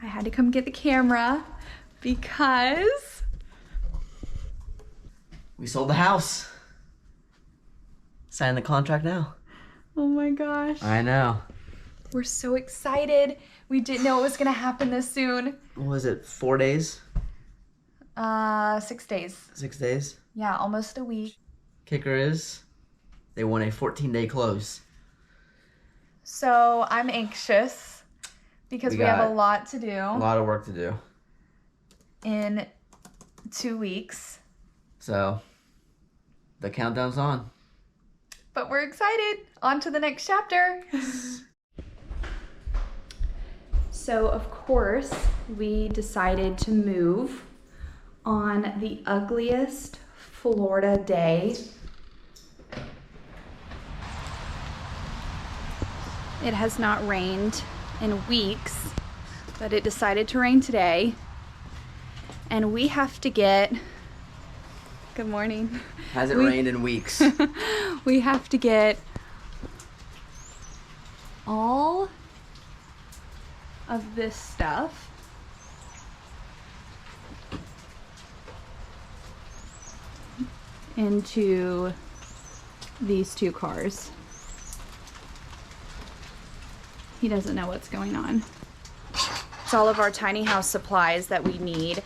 I had to come get the camera because we sold the house. Sign the contract now. oh my gosh. I know. We're so excited. We didn't know it was gonna happen this soon. What was it, 4 days? 6 days. 6 days? Yeah, almost a week. Kicker is, they want a 14-day close. So I'm anxious because we have a lot to do. A lot of work to do. In 2 weeks. So, the countdown's on. But we're excited. On to the next chapter. So, of course, we decided to move on the ugliest Florida day. It has not rained in weeks, but it decided to rain today. And we have to get, good morning. Hasn't rained in weeks. We have to get all of this stuff into these 2 cars. He doesn't know what's going on. It's all of our tiny house supplies that we need,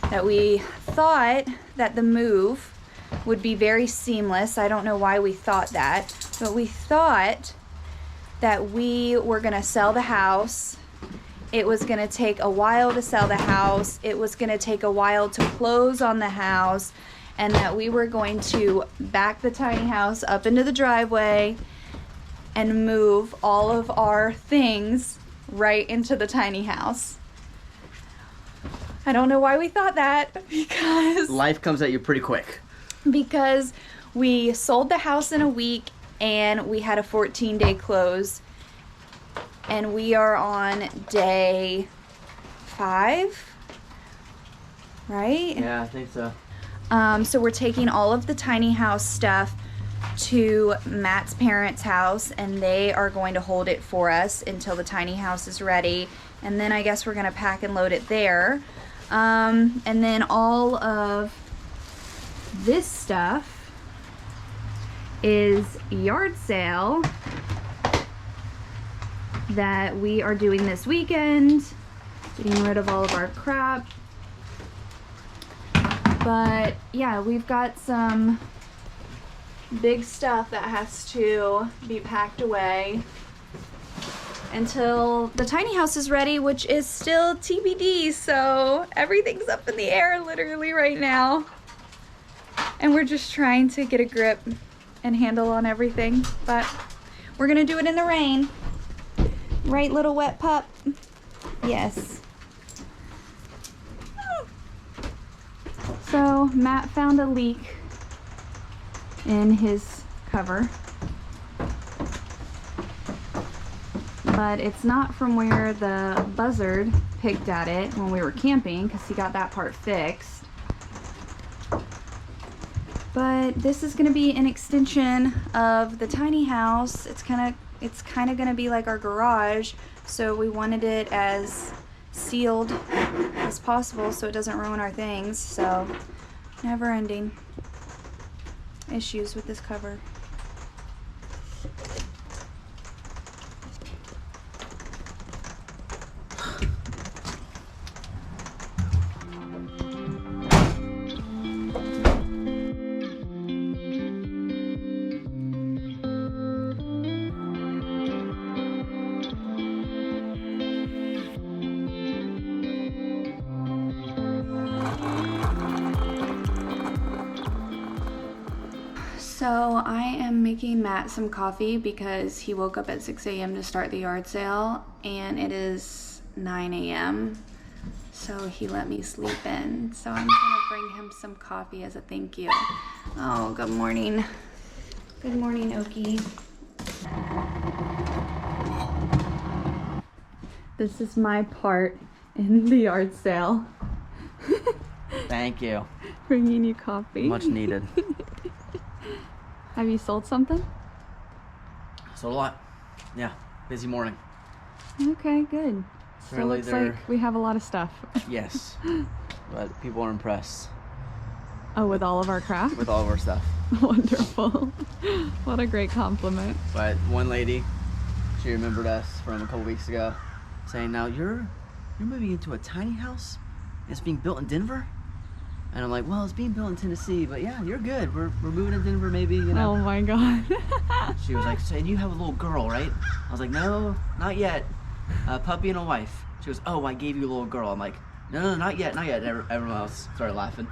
that we thought that the move would be very seamless. I don't know why we thought that, but we thought that we were gonna sell the house. It was gonna take a while to sell the house. It was gonna take a while to close on the house, and that we were going to back the tiny house up into the driveway and move all of our things right into the tiny house. I don't know why we thought that, because Life comes at you pretty quick. Because we sold the house in a week and we had a 14-day close, and we are on day 5, right? Yeah, I think so. So we're taking all of the tiny house stuff to Matt's parents' house, and they are going to hold it for us until the tiny house is ready, and then I guess we're gonna pack and load it there. And then all of this stuff is yard sale that we are doing this weekend, getting rid of all of our crap. But yeah, we've got some big stuff that has to be packed away until the tiny house is ready, which is still TBD, so everything's up in the air literally right now. And we're just trying to get a grip and handle on everything, but we're gonna do it in the rain. Right, little wet pup? Yes. So Matt found a leak in his cover, but it's not from where the buzzard picked at it when we were camping, because he got that part fixed. But this is going to be an extension of the tiny house. It's kind of going to be like our garage, so we wanted it as sealed as possible so it doesn't ruin our things. So never ending issues with this cover. So I am making Matt some coffee because he woke up at 6 a.m. to start the yard sale, and it is 9 a.m. So he let me sleep in. So I'm gonna bring him some coffee as a thank you. Oh, good morning. Good morning, Oki. This is my part in the yard sale. Thank you. Bringing you coffee. Much needed. Have you sold something? Sold a lot. Yeah, busy morning. Okay, good. Still looks like we have a lot of stuff. Yes, but people are impressed. Oh, with all of our craft? With all of our stuff. Wonderful. What a great compliment. But one lady, she remembered us from a couple weeks ago, saying, "Now you're moving into a tiny house. It's being built in Denver." And I'm like, "Well, it's being built in Tennessee, but yeah, you're good. We're moving to Denver, maybe, you know." Oh my God. She was like, "So you have a little girl, right?" I was like, "No, not yet. A puppy and a wife." She goes, "Oh, I gave you a little girl." I'm like, No, not yet, not yet. Everyone else started laughing.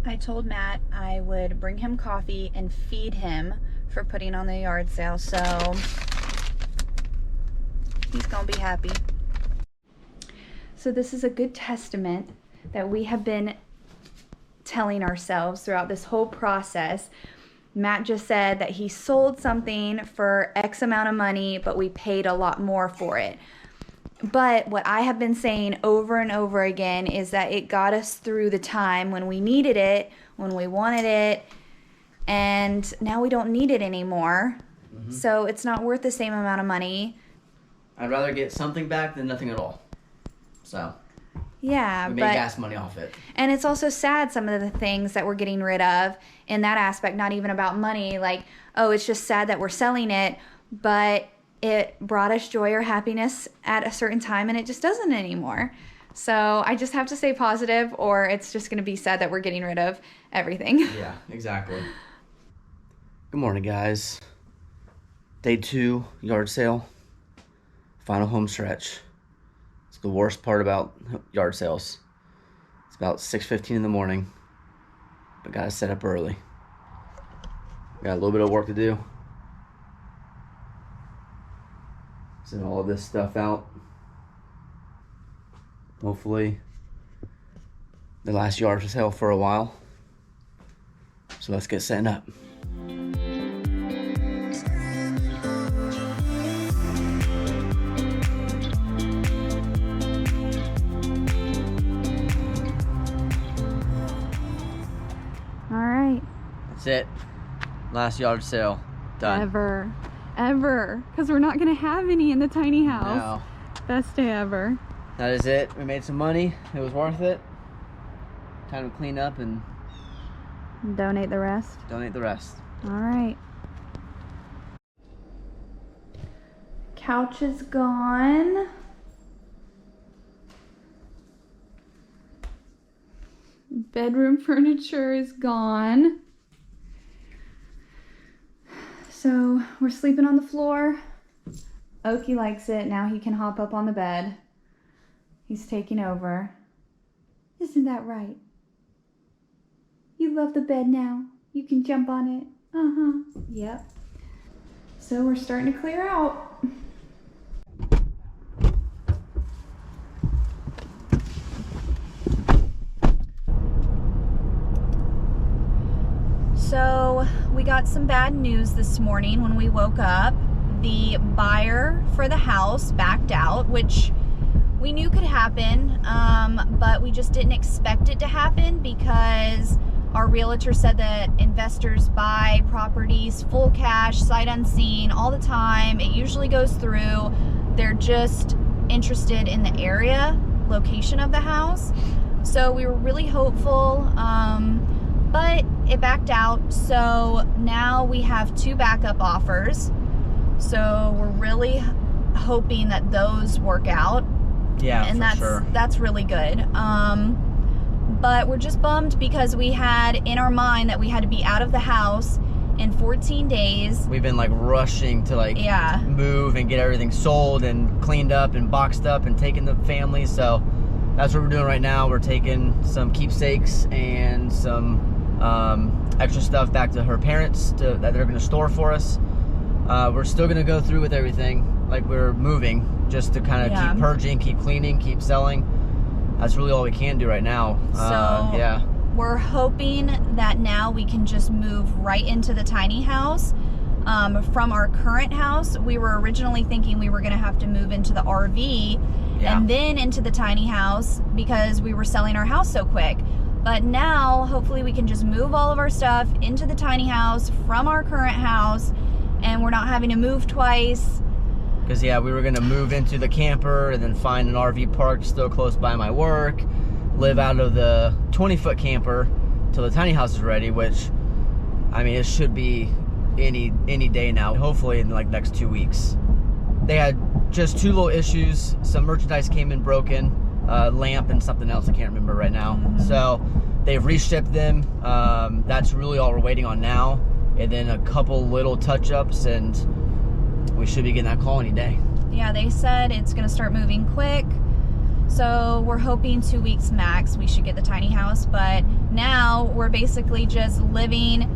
I told Matt I would bring him coffee and feed him for putting on the yard sale, so he's gonna be happy. So this is a good testament that we have been telling ourselves throughout this whole process. Matt just said that he sold something for X amount of money, but we paid a lot more for it. But what I have been saying over and over again is that it got us through the time when we needed it, when we wanted it, and now we don't need it anymore. Mm-hmm. So it's not worth the same amount of money. I'd rather get something back than nothing at all. So yeah, we made gas money off it. And it's also sad, some of the things that we're getting rid of in that aspect, not even about money. Like, oh, it's just sad that we're selling it, but it brought us joy or happiness at a certain time, and it just doesn't anymore. So I just have to stay positive, or it's just going to be sad that we're getting rid of everything. Yeah, exactly. Good morning, guys. Day 2, yard sale. Final home stretch. It's the worst part about yard sales. It's about 6:15 in the morning, but gotta set up early. Got a little bit of work to do. Send all of this stuff out. Hopefully the last yard sale for a while. So let's get setting up. All right. That's it. Last yard sale. Done. Ever. Because we're not going to have any in the tiny house. No. Best day ever. That is it. We made some money. It was worth it. Time to clean up and donate the rest. Donate the rest. All right. Couch is gone. Bedroom furniture is gone. So we're sleeping on the floor. Okie likes it. Now he can hop up on the bed. He's taking over. Isn't that right? You love the bed now. You can jump on it. Uh-huh. Yep. So we're starting to clear out. So we got some bad news this morning when we woke up. The buyer for the house backed out, which we knew could happen, but we just didn't expect it to happen because our realtor said that investors buy properties full cash, sight unseen, all the time. It usually goes through. They're just interested in the area, location of the house. So we were really hopeful, but it backed out. So now we have 2 backup offers. So we're really hoping that those work out. Yeah, and that's really good. But we're just bummed because we had in our mind that we had to be out of the house in 14 days. We've been like rushing to move and get everything sold and cleaned up and boxed up and taking the family. So that's what we're doing right now. We're taking some keepsakes and some extra stuff back to her parents that they're going to store for us. We're still going to go through with everything like we're moving, just to kind of keep purging, keep cleaning, keep selling. That's really all we can do right now. So we're hoping that now we can just move right into the tiny house. From our current house, we were originally thinking we were going to have to move into the RV and then into the tiny house because we were selling our house so quick. But now, hopefully we can just move all of our stuff into the tiny house from our current house, and we're not having to move twice. Because yeah, we were gonna move into the camper and then find an RV park still close by my work, live out of the 20-foot camper till the tiny house is ready, which, I mean, it should be any day now, hopefully in like next 2 weeks. They had just 2 little issues. Some merchandise came in broken, lamp and something else I can't remember right now. So they've reshipped them. That's really all we're waiting on now. And then a couple little touch-ups, and we should be getting that call any day. Yeah, they said it's gonna start moving quick. So we're hoping 2 weeks max we should get the tiny house. But now we're basically just living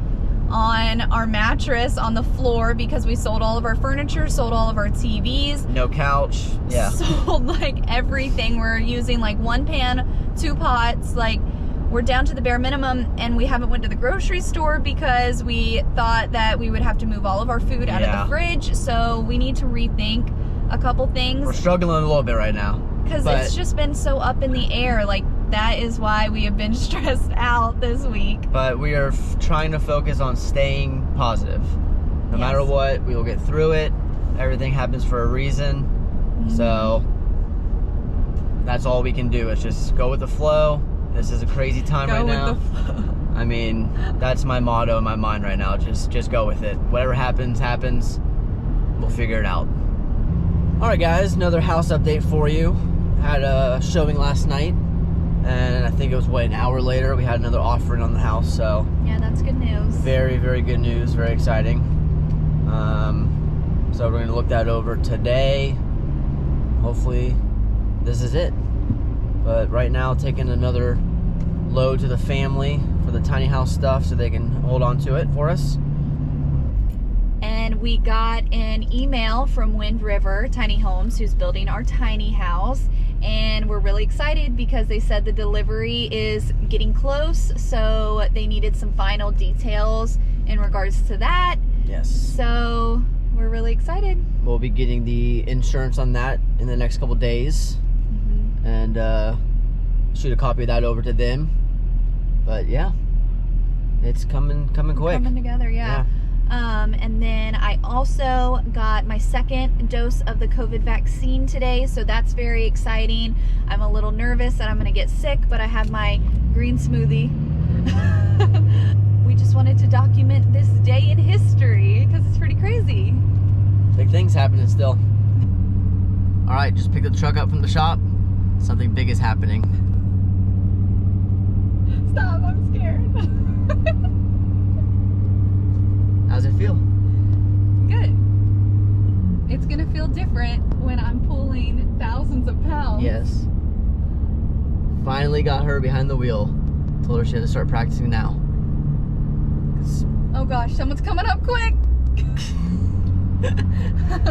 on our mattress on the floor because we sold all of our furniture, sold all of our TVs. No couch, yeah. Sold like everything. We're using like 1 pan, 2 pots, like we're down to the bare minimum, and we haven't went to the grocery store because we thought that we would have to move all of our food out of the fridge. So we need to rethink a couple things. We're struggling a little bit right now. Because it's just been so up in the air. Like, that is why we have been stressed out this week. But we are trying to focus on staying positive. No matter what, we will get through it. Everything happens for a reason. So that's all we can do, is just go with the flow. This is a crazy time right now. I mean, that's my motto in my mind right now. Just go with it. Whatever happens, happens. We'll figure it out. All right, guys, another house update for you. Had a showing last night, and I think it was, what, an hour later, we had another offering on the house, so. Yeah, that's good news. Very, very good news, very exciting. So we're gonna look that over today. Hopefully this is it. But right now, taking another load to the family for the tiny house stuff so they can hold on to it for us. And we got an email from Wind River Tiny Homes, who's building our tiny house. And we're really excited because they said the delivery is getting close. So they needed some final details in regards to that. Yes. So we're really excited. We'll be getting the insurance on that in the next couple days. And shoot a copy of that over to them. But yeah, it's coming quick. Coming together, yeah. And then I also got my 2nd dose of the COVID vaccine today, so that's very exciting. I'm a little nervous that I'm gonna get sick, but I have my green smoothie. We just wanted to document this day in history because it's pretty crazy. Big things happening still. All right, just picked the truck up from the shop. Something big is happening. Stop, I'm scared. How's it feel? Good. It's gonna feel different when I'm pulling thousands of pounds. Yes. Finally got her behind the wheel. Told her she had to start practicing now. Oh gosh, someone's coming up quick.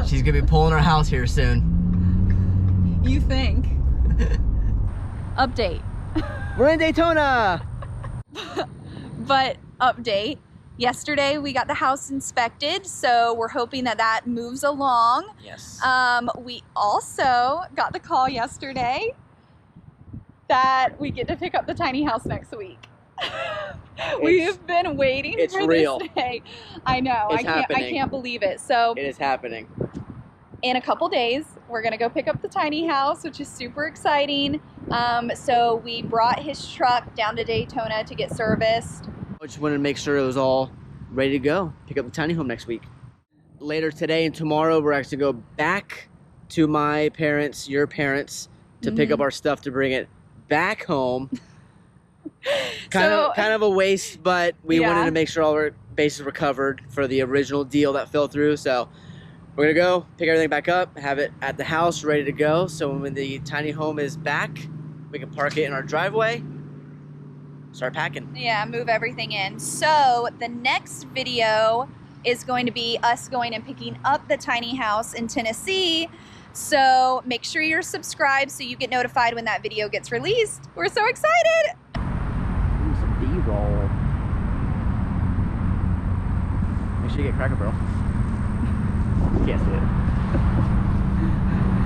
She's gonna be pulling our house here soon. You think? Update. We're in Daytona! But update. Yesterday we got the house inspected, so we're hoping that that moves along. Yes. We also got the call yesterday that we get to pick up the tiny house next week. We have been waiting for this day. I know. I can't believe it. So it is happening. In a couple days, we're gonna go pick up the tiny house, which is super exciting. So we brought his truck down to Daytona to get serviced. I just wanted to make sure it was all ready to go. Pick up the tiny home next week. Later today and tomorrow, we're actually going to go back to my parents, your parents, to pick up our stuff to bring it back home. Kind of a waste, but we wanted to make sure all our bases were covered for the original deal that fell through. So we're going to go pick everything back up, have it at the house ready to go. So when the tiny home is back, we can park it in our driveway. Start packing. Yeah, move everything in. So the next video is going to be us going and picking up the tiny house in Tennessee. So make sure you're subscribed so you get notified when that video gets released. We're so excited. Ooh, some B-roll. Make sure you get Cracker Barrel. You can't see it.